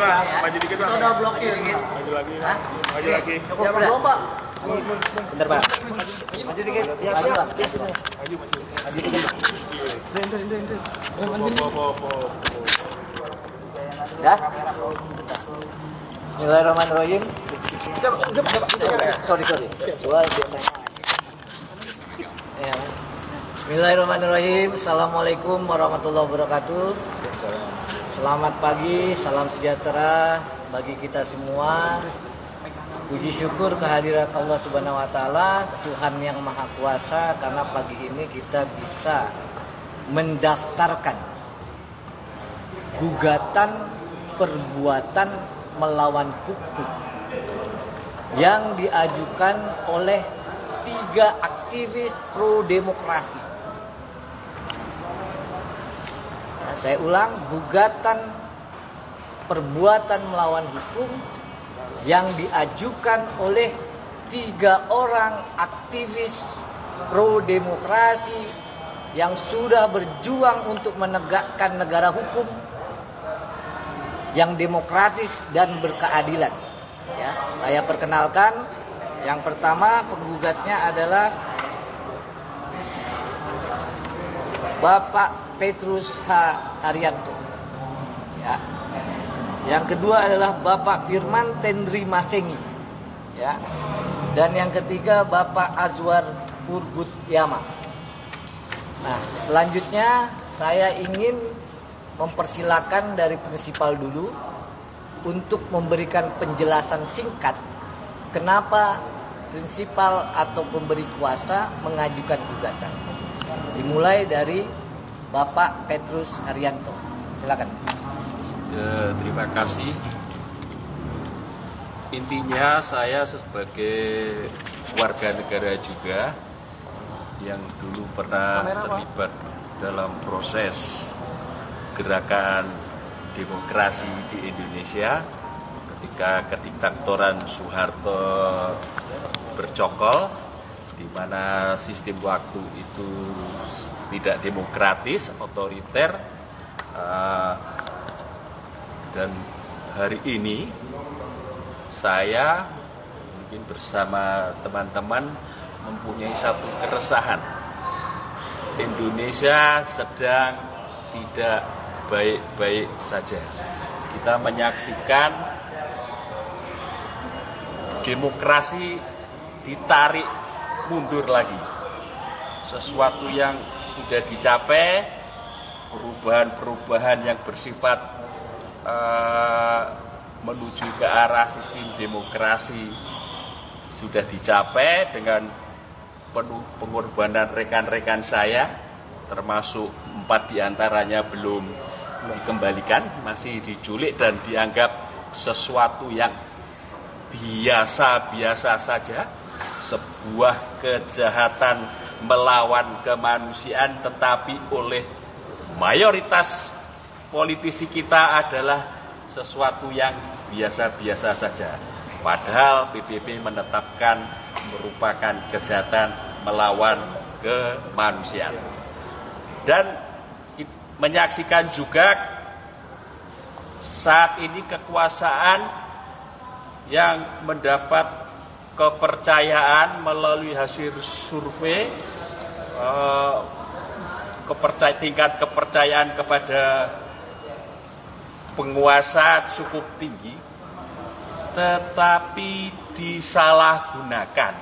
Pak. Maju dikit Pak. Udah blokir gitu. Maju lagi. Maju lagi. Ya, Pak. Bentar Pak. Maju dikit. Ya, maju Pak. Maju. Maju dikit Pak. Ya. Bismillahirrahmanirrahim. Sorry. Luar biasa. Ya. Bismillahirrahmanirrahim. Assalamualaikum warahmatullahi wabarakatuh. Selamat pagi, salam sejahtera bagi kita semua. Puji syukur kehadirat Allah Subhanahu wa taala, Tuhan yang Maha Kuasa, karena pagi ini kita bisa mendaftarkan gugatan perbuatan melawan hukum yang diajukan oleh 3 aktivis pro demokrasi. Nah, saya ulang, gugatan perbuatan melawan hukum yang diajukan oleh 3 orang aktivis pro demokrasi yang sudah berjuang untuk menegakkan negara hukum yang demokratis dan berkeadilan. Ya, saya perkenalkan, yang pertama penggugatnya adalah Bapak Petrus H. Haryanto. Ya. Yang kedua adalah Bapak Firman Tendri Masengi. Ya. Dan yang ketiga Bapak Azwar Furgut Yama. Nah, selanjutnya saya ingin mempersilakan dari prinsipal dulu untuk memberikan penjelasan singkat kenapa prinsipal atau pemberi kuasa mengajukan gugatan. Dimulai dari Bapak Petrus Haryanto. Silakan. Terima kasih. Intinya saya sebagai warga negara juga yang dulu pernah terlibat dalam proses gerakan demokrasi di Indonesia ketika kediktatoran Soeharto bercokol, di mana sistem waktu itu tidak demokratis, otoriter, dan hari ini saya mungkin bersama teman-teman mempunyai satu keresahan. Indonesia sedang tidak baik-baik saja. Kita menyaksikan demokrasi ditarik mundur lagi. Sesuatu yang sudah dicapai, perubahan-perubahan yang bersifat menuju ke arah sistem demokrasi sudah dicapai dengan penuh pengorbanan rekan-rekan saya, termasuk 4 diantaranya belum dikembalikan, masih diculik dan dianggap sesuatu yang biasa-biasa saja, sebuah kejahatan melawan kemanusiaan, tetapi oleh mayoritas politisi kita adalah sesuatu yang biasa-biasa saja. Padahal PBB menetapkan merupakan kejahatan melawan kemanusiaan. Dan menyaksikan juga saat ini kekuasaan yang mendapat kepercayaan melalui hasil survei, tingkat kepercayaan kepada penguasa cukup tinggi, tetapi disalahgunakan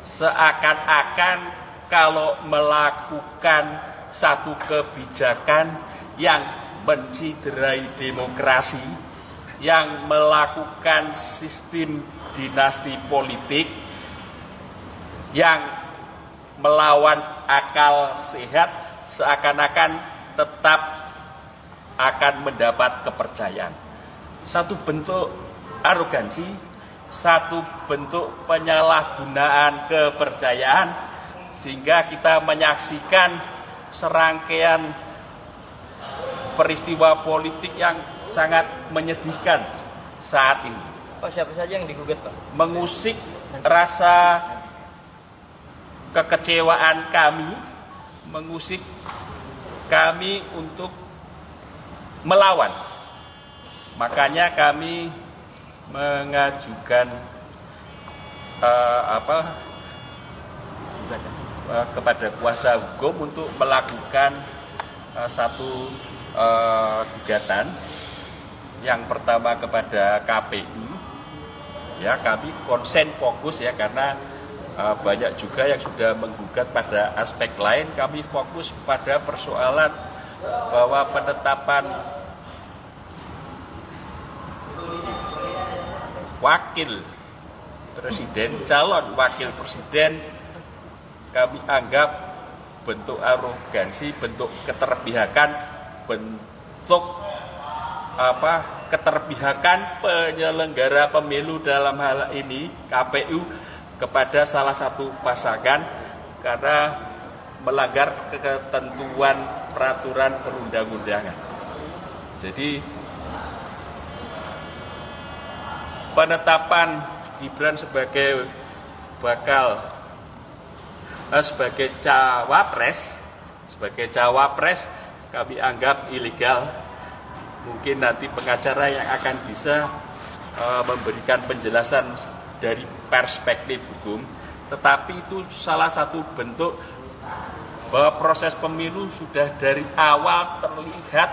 seakan-akan kalau melakukan satu kebijakan yang menciderai demokrasi, yang melakukan sistem dinasti politik, yang melawan akal sehat, seakan-akan tetap akan mendapat kepercayaan. Satu bentuk arogansi, satu bentuk penyalahgunaan kepercayaan, sehingga kita menyaksikan serangkaian peristiwa politik yang sangat menyedihkan saat ini. Pak, siapa saja yang digugat, Pak? Mengusik rasa kekecewaan kami, mengusik kami untuk melawan Makanya kami mengajukan kepada kuasa hukum untuk melakukan satu gugatan. Yang pertama kepada KPU, ya kami konsen fokus ya karena banyak juga yang sudah menggugat pada aspek lain. Kami fokus pada persoalan bahwa penetapan wakil presiden, calon wakil presiden kami anggap bentuk arogansi, bentuk keterpihakan, bentuk keterpihakan penyelenggara pemilu dalam hal ini KPU kepada salah satu pasangan karena melanggar ketentuan peraturan perundang-undangan. Jadi penetapan Gibran sebagai cawapres kami anggap ilegal. Mungkin nanti pengacara yang akan bisa memberikan penjelasan dari perspektif hukum, tetapi itu salah satu bentuk bahwa proses pemilu sudah dari awal terlihat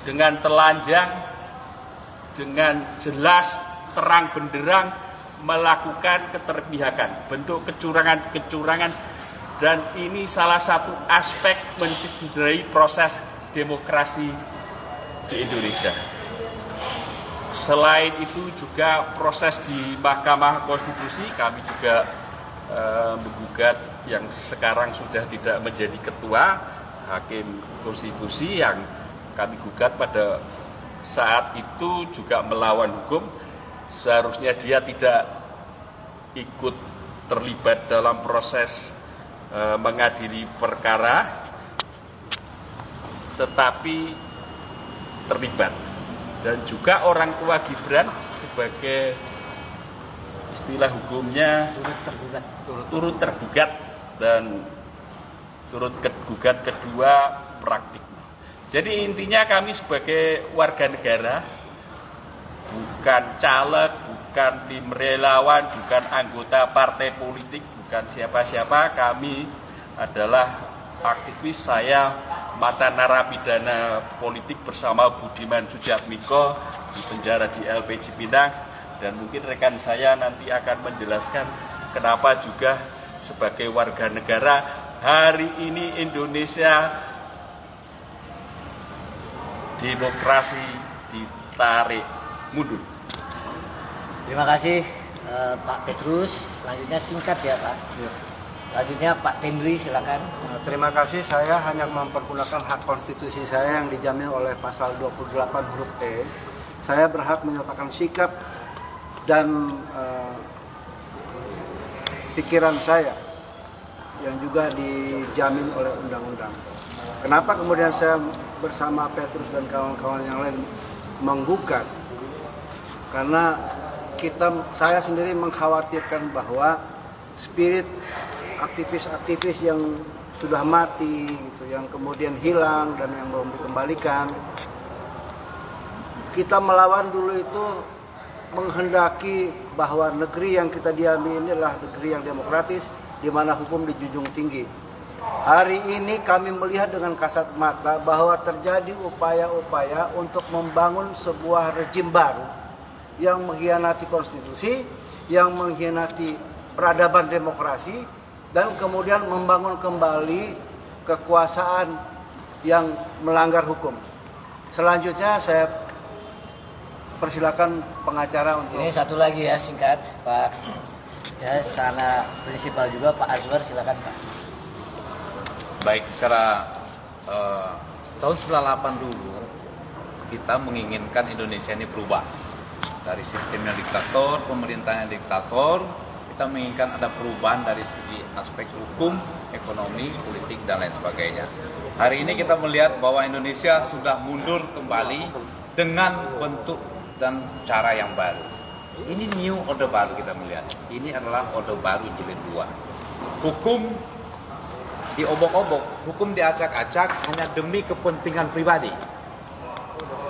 dengan telanjang, dengan jelas, terang benderang melakukan keterpihakan, bentuk kecurangan, dan ini salah satu aspek mencederai proses demokrasi di Indonesia. Selain itu juga proses di Mahkamah Konstitusi, kami juga menggugat yang sekarang sudah tidak menjadi ketua Hakim Konstitusi yang kami gugat pada saat itu juga melawan hukum. Seharusnya dia tidak ikut terlibat dalam proses mengadili perkara, tetapi terlibat. Dan juga orang tua Gibran sebagai istilah hukumnya turut tergugat dan turut tergugat kedua praktik. Jadi intinya kami sebagai warga negara, bukan caleg, bukan tim relawan, bukan anggota partai politik, bukan siapa-siapa. Kami adalah aktivis. Saya mantan narapidana politik bersama Budiman Sujatmiko di penjara di LP Cipinang, dan mungkin rekan saya nanti akan menjelaskan kenapa juga sebagai warga negara hari ini Indonesia demokrasi ditarik mundur. Terima kasih Pak Petrus. Selanjutnya singkat ya Pak. Selanjutnya Pak Tendri, silakan. Terima kasih. Saya hanya mempergunakan hak konstitusi saya yang dijamin oleh pasal 28 huruf E. Saya berhak menyatakan sikap dan pikiran saya yang juga dijamin oleh undang-undang. Kenapa kemudian saya bersama Petrus dan kawan-kawan yang lain menggugat? Karena saya sendiri mengkhawatirkan bahwa spirit aktivis-aktivis yang sudah mati gitu, yang kemudian hilang dan yang belum dikembalikan, kita melawan dulu itu menghendaki bahwa negeri yang kita diami ini adalah negeri yang demokratis di mana hukum dijunjung tinggi. Hari ini kami melihat dengan kasat mata bahwa terjadi upaya-upaya untuk membangun sebuah rejim baru yang mengkhianati konstitusi, yang mengkhianati peradaban demokrasi, dan kemudian membangun kembali kekuasaan yang melanggar hukum. Selanjutnya saya persilakan pengacara untuk... Ini satu lagi ya, singkat Pak. Ya, sana prinsipal juga Pak Azwar, silakan Pak. Baik, secara tahun 98 dulu kita menginginkan Indonesia ini berubah dari sistemnya diktator, pemerintahnya diktator. Kita menginginkan ada perubahan dari segi aspek hukum, ekonomi, politik, dan lain sebagainya. Hari ini kita melihat bahwa Indonesia sudah mundur kembali dengan bentuk dan cara yang baru. Ini new order baru kita melihat. Ini adalah order baru jilid 2. Hukum diobok-obok, hukum diacak-acak hanya demi kepentingan pribadi.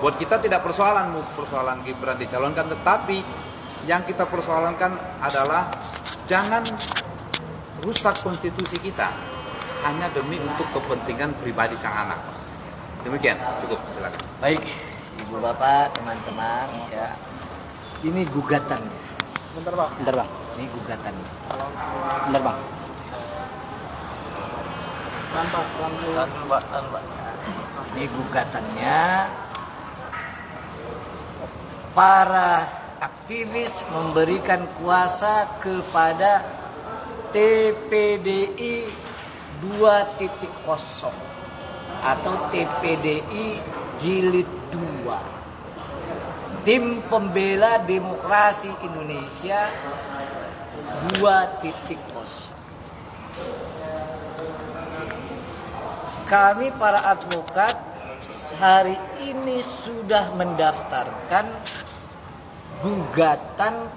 Buat kita tidak persoalan Gibran dicalonkan, tetapi yang kita persoalankan adalah jangan rusak konstitusi kita hanya demi untuk kepentingan pribadi sang anak. Demikian, cukup, silakan. Baik, Ibu Bapak, teman-teman, ya. Ini gugatannya. Bentar Bang. Ini gugatannya. Benar Bang. Ini gugatannya. Para aktivis memberikan kuasa kepada TPDI 2.0 atau TPDI Jilid 2. Tim Pembela Demokrasi Indonesia 2.0. Kami para advokat hari ini sudah mendaftarkan gugatan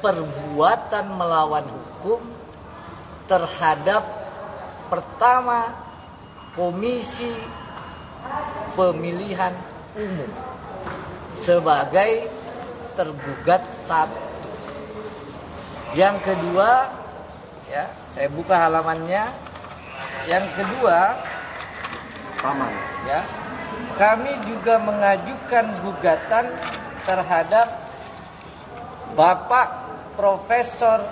perbuatan melawan hukum terhadap pertama Komisi Pemilihan Umum sebagai tergugat 1. Yang kedua, ya, saya buka halamannya. Yang kedua, ya, kami juga mengajukan gugatan terhadap Bapak Profesor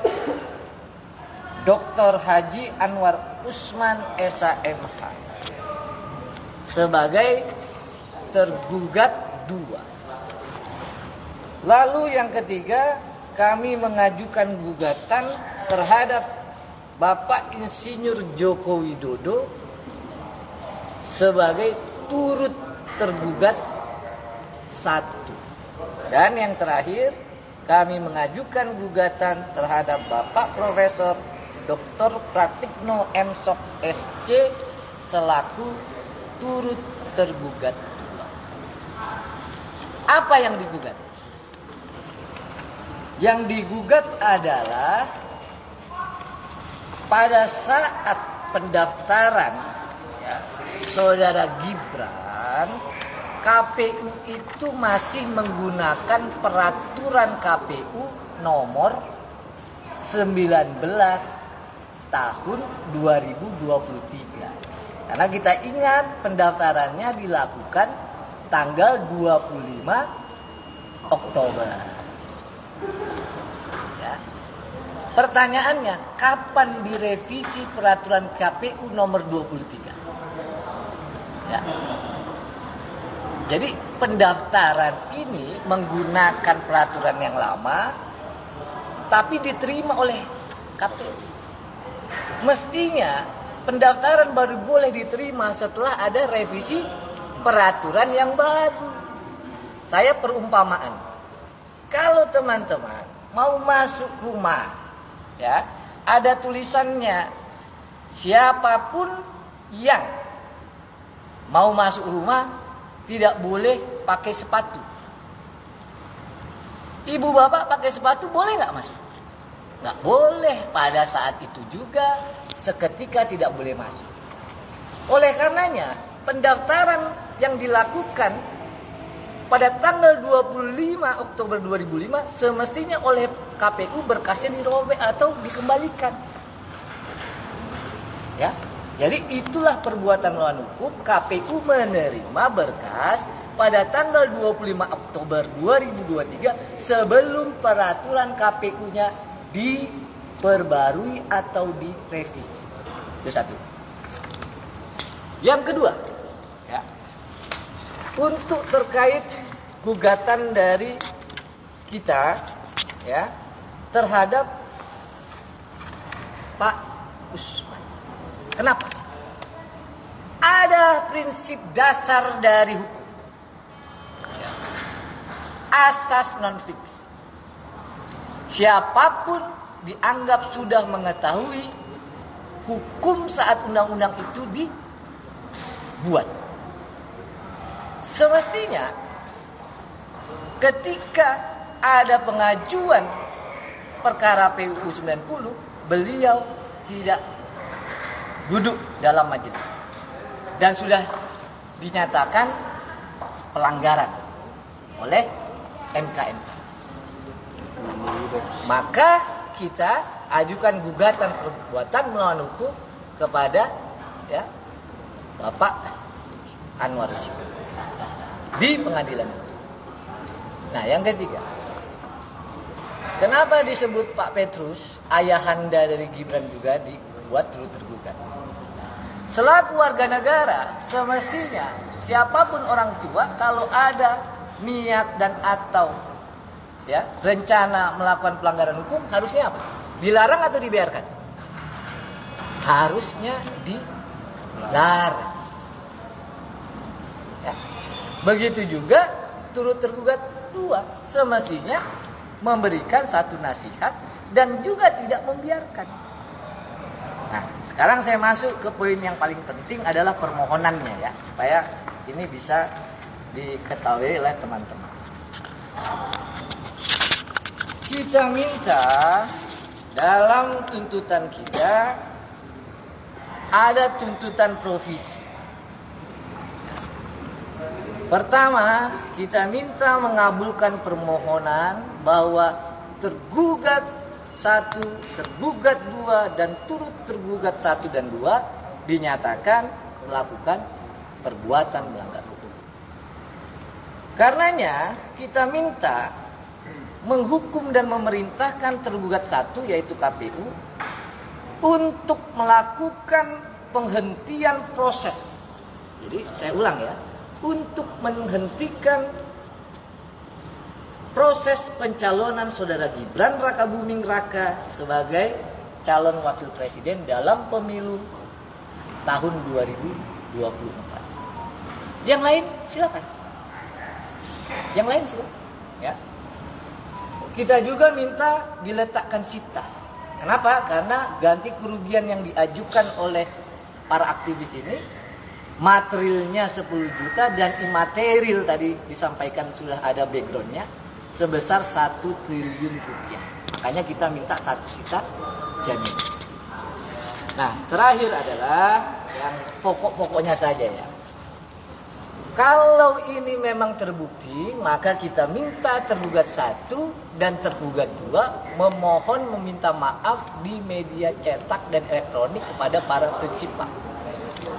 Dr. Haji Anwar Usman SHMH sebagai tergugat 2. Lalu yang ketiga, kami mengajukan gugatan terhadap Bapak Insinyur Joko Widodo sebagai turut tergugat 1. Dan yang terakhir, kami mengajukan gugatan terhadap Bapak Profesor Dr. Pratikno M. Sok SC selaku turut tergugat 2. Apa yang digugat? Yang digugat adalah pada saat pendaftaran, ya, Saudara Gibran, KPU itu masih menggunakan peraturan KPU nomor 19 tahun 2023. Karena kita ingat pendaftarannya dilakukan tanggal 25 Oktober. Ya. Pertanyaannya, kapan direvisi peraturan KPU nomor 23? Ya. Jadi pendaftaran ini menggunakan peraturan yang lama, tapi diterima oleh KPU. Mestinya pendaftaran baru boleh diterima setelah ada revisi peraturan yang baru. Saya perumpamaan, kalau teman-teman mau masuk rumah, ya, ada tulisannya, siapapun yang mau masuk rumah tidak boleh pakai sepatu. Ibu bapak pakai sepatu boleh nggak masuk? Nggak boleh. Pada saat itu juga seketika tidak boleh masuk. Oleh karenanya pendaftaran yang dilakukan pada tanggal 25 Oktober 2005 semestinya oleh KPU berkasnya dirobek atau dikembalikan. Ya. Jadi itulah perbuatan melawan hukum. KPU menerima berkas pada tanggal 25 Oktober 2023 sebelum peraturan KPU-nya diperbarui atau direvisi. Itu satu. Yang kedua, ya, untuk terkait gugatan dari kita, ya, terhadap Pak Usman. Kenapa? Ada prinsip dasar dari hukum, ya, asas non-fiksi. Siapapun dianggap sudah mengetahui hukum saat undang-undang itu dibuat. Semestinya ketika ada pengajuan perkara PUU 90, beliau tidak duduk dalam majelis dan sudah dinyatakan pelanggaran oleh MK. Maka kita ajukan gugatan perbuatan melawan hukum kepada Bapak Anwar Iskandar di pengadilan. Nah, yang ketiga, kenapa disebut Pak Petrus ayahanda dari Gibran juga dibuat turut tergugat? Selaku warga negara, semestinya siapapun orang tua kalau ada niat dan atau rencana melakukan pelanggaran hukum harusnya apa? Dilarang atau dibiarkan? Harusnya dilarang. Ya. Begitu juga turut tergugat 2, semestinya memberikan satu nasihat dan juga tidak membiarkan. Nah, sekarang saya masuk ke poin yang paling penting adalah permohonannya ya, supaya ini bisa diketahui oleh teman-teman. Kita minta dalam tuntutan kita ada tuntutan provisi. Pertama, kita minta mengabulkan permohonan bahwa tergugat 1, tergugat 2, dan turut tergugat 1 dan 2 dinyatakan melakukan perbuatan melanggar hukum. Karenanya kita minta menghukum dan memerintahkan tergugat 1 yaitu KPU untuk melakukan penghentian proses. Jadi saya ulang ya, untuk menghentikan proses pencalonan saudara Gibran Rakabuming Raka sebagai calon wakil presiden dalam pemilu tahun 2024. Yang lain silakan. Ya. Kita juga minta diletakkan sita. Kenapa? Karena ganti kerugian yang diajukan oleh para aktivis ini materialnya 10 juta dan imaterial tadi disampaikan sudah ada backgroundnya sebesar 1 triliun rupiah. Makanya kita minta 1 juta jamin. Nah, terakhir adalah yang pokok-pokoknya saja ya. Kalau ini memang terbukti, maka kita minta tergugat 1 dan tergugat 2 memohon meminta maaf di media cetak dan elektronik kepada para prinsipal.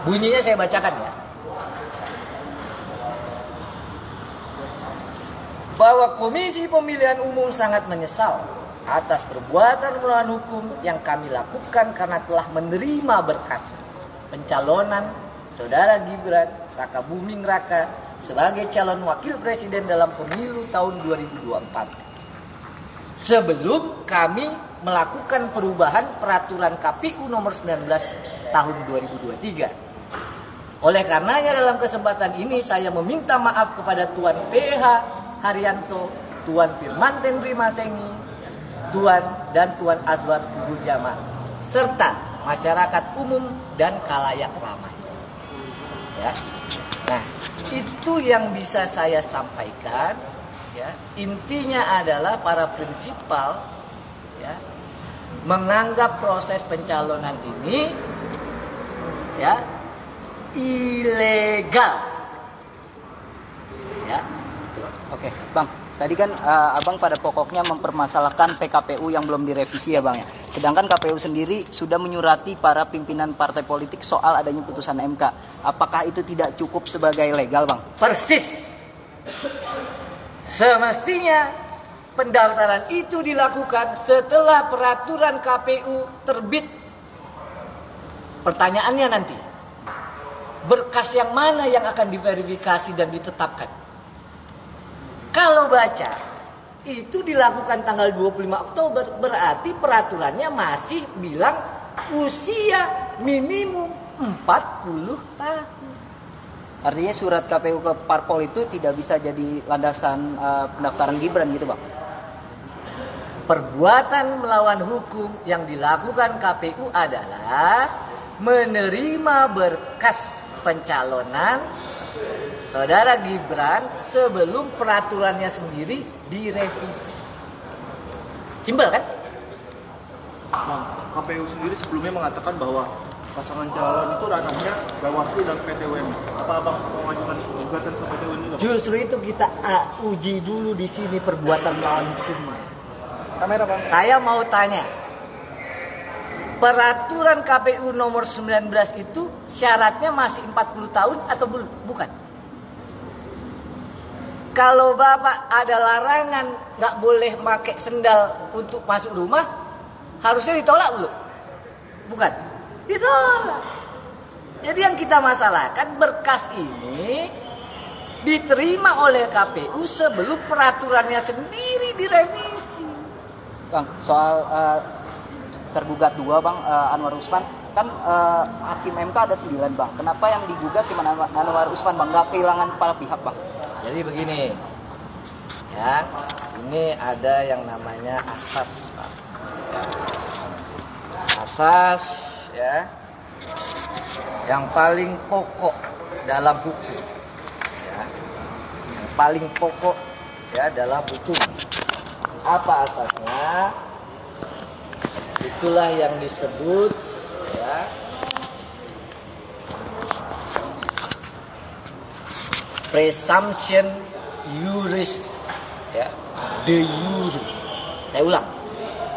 Bunyinya saya bacakan ya. Bahwa Komisi Pemilihan Umum sangat menyesal atas perbuatan melawan hukum yang kami lakukan karena telah menerima berkas pencalonan saudara Gibran Rakabuming Raka sebagai calon wakil presiden dalam pemilu tahun 2024. Sebelum kami melakukan perubahan peraturan KPU nomor 19 tahun 2023. Oleh karenanya dalam kesempatan ini saya meminta maaf kepada Tuan PH Haryanto, Tuan Firmanten Rimasengi, Tuan dan Tuan Azwar Bujama, serta masyarakat umum dan khalayak ramai. Ya. Nah, itu yang bisa saya sampaikan. Ya. Intinya adalah para prinsipal ya, menganggap proses pencalonan ini ya ilegal. Ya. Oke, Bang. Tadi kan Abang pada pokoknya mempermasalahkan PKPU yang belum direvisi ya Bang ya. Sedangkan KPU sendiri sudah menyurati para pimpinan partai politik soal adanya putusan MK. Apakah itu tidak cukup sebagai legal Bang? Persis. Semestinya pendaftaran itu dilakukan setelah peraturan KPU terbit. Pertanyaannya nanti, berkas yang mana yang akan diverifikasi dan ditetapkan? Kalau baca, itu dilakukan tanggal 25 Oktober, berarti peraturannya masih bilang usia minimum 40 tahun. Artinya surat KPU ke parpol itu tidak bisa jadi landasan pendaftaran Gibran gitu Bang? Perbuatan melawan hukum yang dilakukan KPU adalah menerima berkas pencalonan saudara Gibran sebelum peraturannya sendiri direvisi. Simpel kan? Nah, KPU sendiri sebelumnya mengatakan bahwa pasangan calon itu ranahnya Bawaslu dan PT UN. Apa abang mau ngajukan gugatan ke PT UN juga? Justru itu kita uji dulu di sini perbuatan melawan hukum. Kamera bang. Saya mau tanya, peraturan KPU nomor 19 itu syaratnya masih 40 tahun atau belum? Bukan. Kalau Bapak ada larangan nggak boleh pakai sendal untuk masuk rumah, harusnya ditolak belum? Bukan. Ditolak. Jadi yang kita masalahkan berkas ini diterima oleh KPU sebelum peraturannya sendiri direvisi. Bang, soal tergugat 2 Bang, Anwar Usman kan hakim MK ada 9 Bang. Kenapa yang digugat cuma Anwar Usman Bang? Nggak kehilangan kepala pihak Bang? Jadi begini, ya, ini ada yang namanya asas, Pak. Asas, ya, yang paling pokok dalam hukum, ya, yang paling pokok ya dalam hukum. Apa asasnya? Itulah yang disebut, ya, presumption juris, ya, de jure. Saya ulang,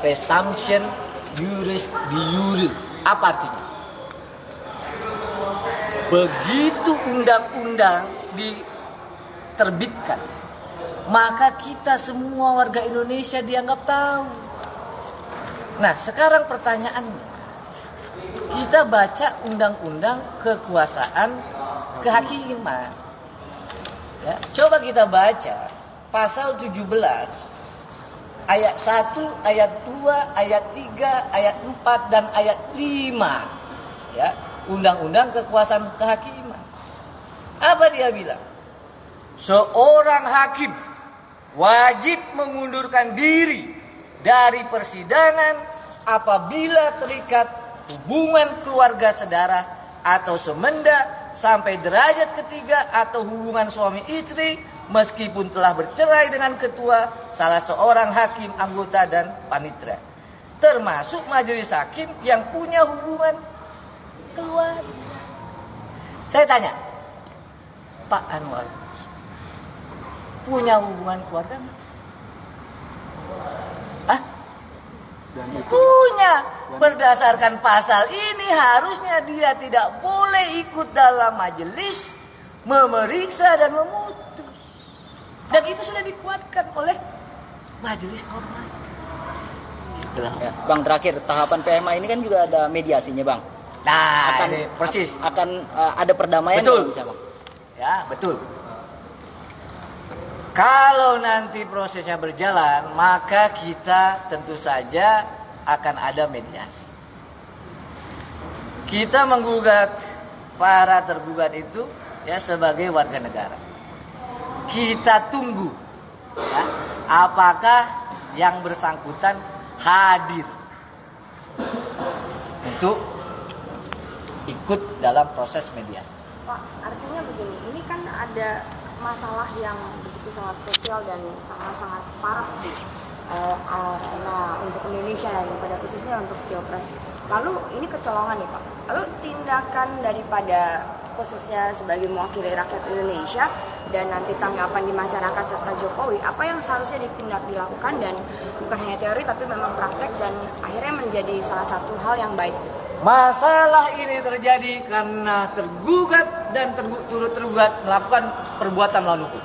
presumption juris de jure. Apa artinya? Begitu undang-undang diterbitkan, maka kita semua warga Indonesia dianggap tahu. Nah, sekarang pertanyaannya, kita baca undang-undang kekuasaan kehakiman. Ya, coba kita baca pasal 17 ayat 1, ayat 2, ayat 3, ayat 4 dan ayat 5. Ya, undang-undang kekuasaan kehakiman. Apa dia bilang? Seorang hakim wajib mengundurkan diri dari persidangan apabila terikat hubungan keluarga saudara atau semenda sampai derajat ketiga atau hubungan suami istri meskipun telah bercerai dengan ketua, salah seorang hakim, anggota dan panitera, termasuk majelis hakim yang punya hubungan keluarga. Saya tanya, Pak Anwar punya hubungan keluarga enggak? Hah? Punya. Berdasarkan pasal ini harusnya dia tidak boleh ikut dalam majelis memeriksa dan memutus. Dan itu sudah dikuatkan oleh majelis kehormatan. Itulah. Ya, Bang, terakhir tahapan PMA ini kan juga ada mediasinya Bang. Nah, Akan ini persis. Akan ada perdamaian. Betul. Bisa, Bang? Ya, betul. Kalau nanti prosesnya berjalan, maka kita tentu saja akan ada mediasi. Kita menggugat para tergugat itu ya sebagai warga negara. Kita tunggu ya, apakah yang bersangkutan hadir untuk ikut dalam proses mediasi. Pak, artinya begini, ini kan ada masalah yang begitu sangat spesial dan sangat-sangat parah untuk Indonesia dan pada khususnya untuk Pilpres. Lalu ini kecolongan nih Pak. Lalu tindakan daripada khususnya sebagai mewakili rakyat Indonesia dan nanti tanggapan di masyarakat serta Jokowi, apa yang seharusnya dilakukan dan bukan hanya teori tapi memang praktek dan akhirnya menjadi salah satu hal yang baik. Masalah ini terjadi karena tergugat dan turut tergugat melakukan perbuatan melawan hukum.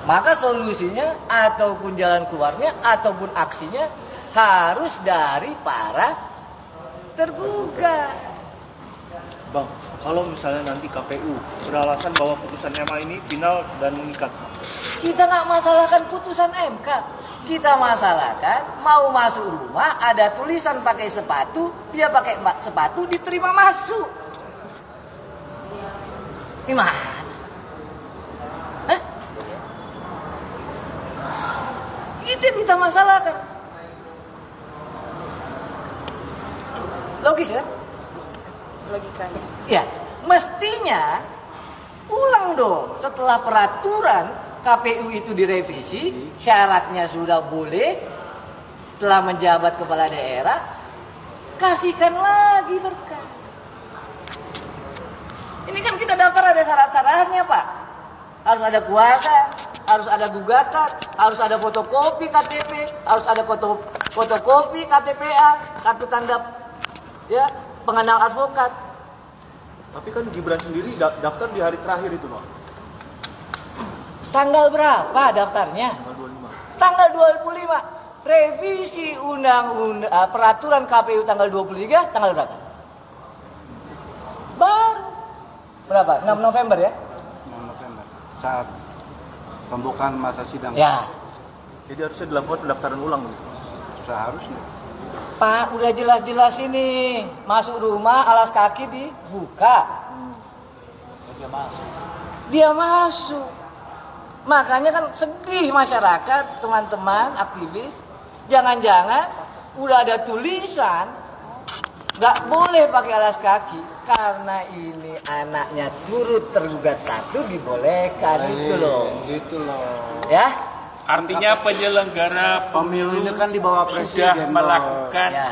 Maka solusinya ataupun jalan keluarnya ataupun aksinya harus dari para tergugat. Bang, kalau misalnya nanti KPU beralasan bahwa putusan MA ini final dan mengikat, Kita nggak masalahkan putusan MK. Kita masalahkan mau masuk rumah ada tulisan pakai sepatu, dia pakai sepatu diterima masuk. Gimana? Hah? Itu yang kita masalahkan. Logis ya? Logikanya. Ya, mestinya ulang dong setelah peraturan KPU itu direvisi, syaratnya sudah boleh telah menjabat kepala daerah, kasihkan lagi berkas. Ini kan kita daftar ada syarat-syaratnya, Pak. Harus ada kuasa, harus ada gugatan, harus ada fotokopi KTP, harus ada fotokopi KTPA, kartu tanda ya pengenal advokat. Tapi kan Gibran sendiri daftar di hari terakhir itu, Pak. Tanggal berapa daftarnya? Tanggal 25. Revisi undang-undang peraturan KPU tanggal 23, tanggal berapa? Baru berapa? 6 November ya? 6 November. Saat pembukaan masa sidang. Ya. Jadi harusnya dilakukan pendaftaran ulang. Seharusnya. Pak, udah jelas-jelas ini. Masuk rumah, alas kaki dibuka. Dia masuk. Makanya kan sedih masyarakat, teman-teman, aktivis. Jangan-jangan udah ada tulisan nggak boleh pakai alas kaki karena ini anaknya turut tergugat satu dibolehkan itu loh. Gitu loh. Ya. Artinya penyelenggara pemilu ini kan di bawah sudah presiden melakukan Ya.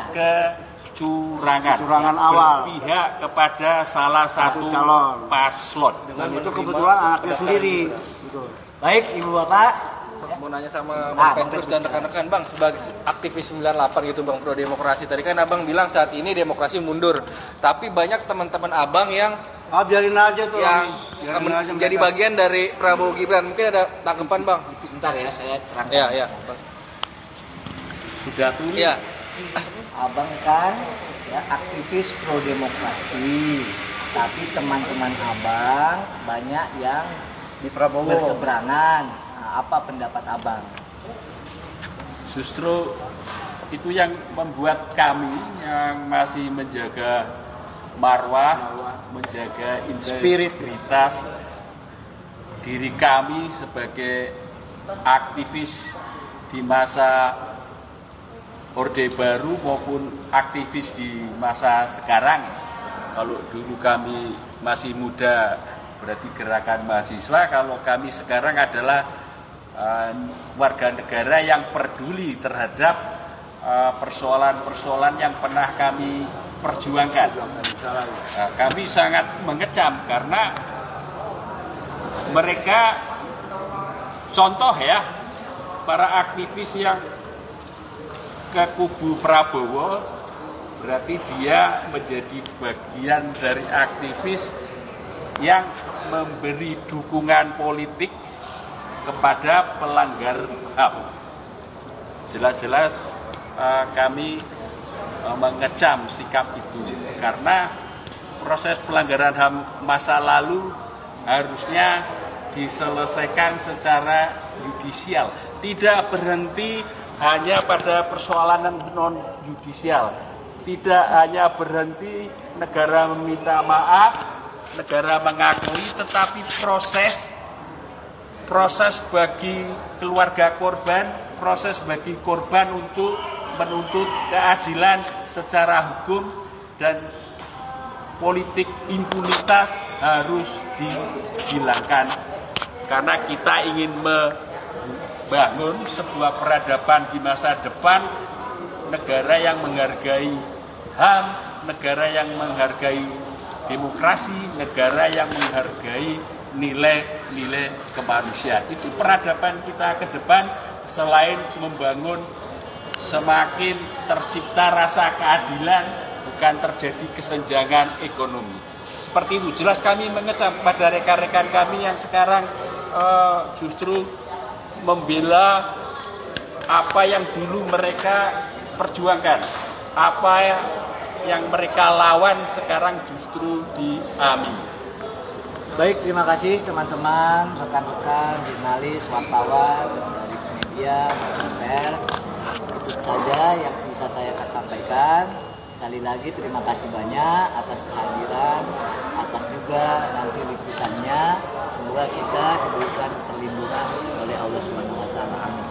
Kecurangan awal. berpihak kepada salah satu calon. paslon. Dan itu kebetulan anaknya sendiri. Gitu. Baik, Ibu Bapak. Mau nanya sama Bang Petrus dan rekan-rekan, Bang, sebagai aktivis 98 gitu, Bang, pro demokrasi. Tadi kan Abang bilang saat ini demokrasi mundur, tapi banyak teman-teman Abang yang Biarin aja tuh. yang Biarin aja jadi mereka. bagian dari Prabowo Gibran. Mungkin ada tanggapan, Bang? Bentar ya, saya terangkan. Ya. Sudah tulis. Ya. Abang kan ya aktivis pro demokrasi, tapi teman-teman abang banyak yang Di Prabowo. berseberangan. Nah, apa pendapat abang? Justru itu yang membuat kami yang masih menjaga marwah, menjaga integritas diri kami sebagai aktivis di masa Orde Baru maupun aktivis di masa sekarang. Kalau dulu kami masih muda berarti gerakan mahasiswa, kalau kami sekarang adalah warga negara yang peduli terhadap persoalan-persoalan yang pernah kami perjuangkan. Nah, kami sangat mengecam karena mereka contoh ya, para aktivis yang ke kubu Prabowo berarti dia menjadi bagian dari aktivis yang memberi dukungan politik kepada pelanggar HAM. Jelas-jelas kami mengecam sikap itu karena proses pelanggaran HAM masa lalu harusnya diselesaikan secara yudisial, tidak berhenti hanya pada persoalan non yudisial, tidak hanya berhenti negara meminta maaf, negara mengakui, tetapi proses bagi keluarga korban, proses bagi korban untuk menuntut keadilan secara hukum dan politik impunitas harus dihilangkan karena kita ingin membangun sebuah peradaban di masa depan, negara yang menghargai HAM, negara yang menghargai demokrasi, negara yang menghargai nilai-nilai kemanusiaan. Itu peradaban kita ke depan selain membangun semakin tercipta rasa keadilan, bukan terjadi kesenjangan ekonomi. Seperti itu, jelas kami mengecam pada rekan-rekan kami yang sekarang justru membela apa yang dulu mereka perjuangkan, apa yang mereka lawan sekarang justru diamini. Baik, terima kasih teman-teman, rekan-rekan, jurnalis, wartawan, dari media, maupun pers. Itu saja yang bisa saya sampaikan. Sekali lagi terima kasih banyak atas kehadiran, atas juga nanti liputannya. Semoga kita diberikan perlindungan oleh Allah Subhanahu wa taala. Amin.